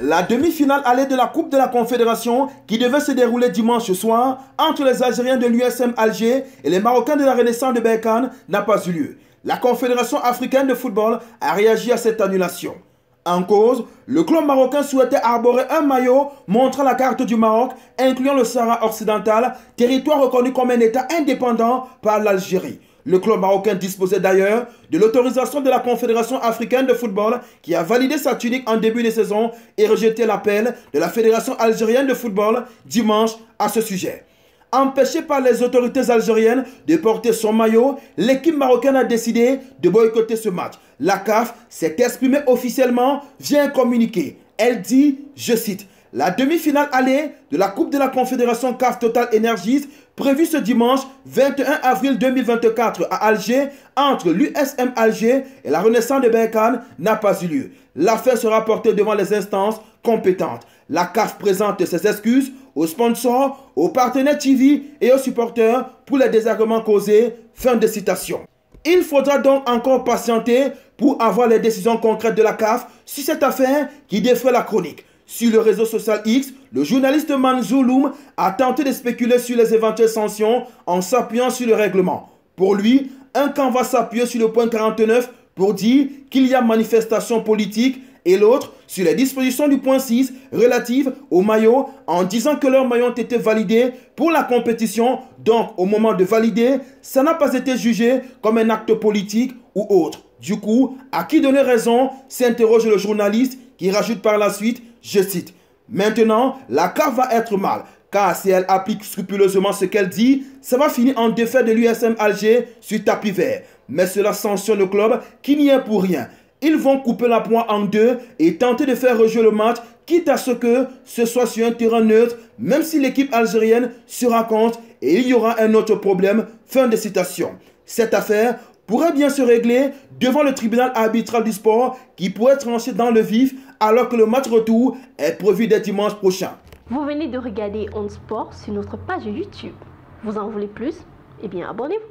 La demi-finale allée de la Coupe de la Confédération qui devait se dérouler dimanche soir entre les Algériens de l'USM Alger et les Marocains de la Renaissance de Berkane n'a pas eu lieu. La Confédération africaine de football a réagi à cette annulation. En cause, le club marocain souhaitait arborer un maillot montrant la carte du Maroc, incluant le Sahara occidental, territoire reconnu comme un État indépendant par l'Algérie. Le club marocain disposait d'ailleurs de l'autorisation de la Confédération africaine de football qui a validé sa tunique en début de saison et rejeté l'appel de la Fédération algérienne de football dimanche à ce sujet. Empêchée par les autorités algériennes de porter son maillot, l'équipe marocaine a décidé de boycotter ce match. La CAF s'est exprimée officiellement via un communiqué. Elle dit, je cite, « La demi-finale allée de la Coupe de la Confédération CAF Total Energies prévue ce dimanche 21 avril 2024 à Alger entre l'USM Alger et la Renaissance de Berkane n'a pas eu lieu. L'affaire sera portée devant les instances compétentes. La CAF présente ses excuses aux sponsors, aux partenaires TV et aux supporters pour les désagréments causés. » Fin de citation. Il faudra donc encore patienter pour avoir les décisions concrètes de la CAF sur cette affaire qui défraie la chronique. Sur le réseau social X, le journaliste Manzour Loum a tenté de spéculer sur les éventuelles sanctions en s'appuyant sur le règlement. Pour lui, un camp va s'appuyer sur le point 49 pour dire qu'il y a manifestation politique et l'autre sur les dispositions du point 6 relatives aux maillots en disant que leurs maillots ont été validés pour la compétition. Donc, au moment de valider, ça n'a pas été jugé comme un acte politique ou autre. Du coup, à qui donner raison, s'interroge le journaliste qui rajoute par la suite, je cite, « Maintenant, la CAF va être mal, car si elle applique scrupuleusement ce qu'elle dit, ça va finir en défaite de l'USM Alger sur tapis vert. Mais cela sanctionne le club qui n'y est pour rien. Ils vont couper la poire en deux et tenter de faire rejouer le match, quitte à ce que ce soit sur un terrain neutre, même si l'équipe algérienne se raconte et il y aura un autre problème. » Fin de citation. Cette affaire pourrait bien se régler devant le tribunal arbitral du sport qui pourrait trancher dans le vif alors que le match retour est prévu dès dimanche prochain. Vous venez de regarder On Sport sur notre page YouTube. Vous en voulez plus? Eh bien, abonnez-vous.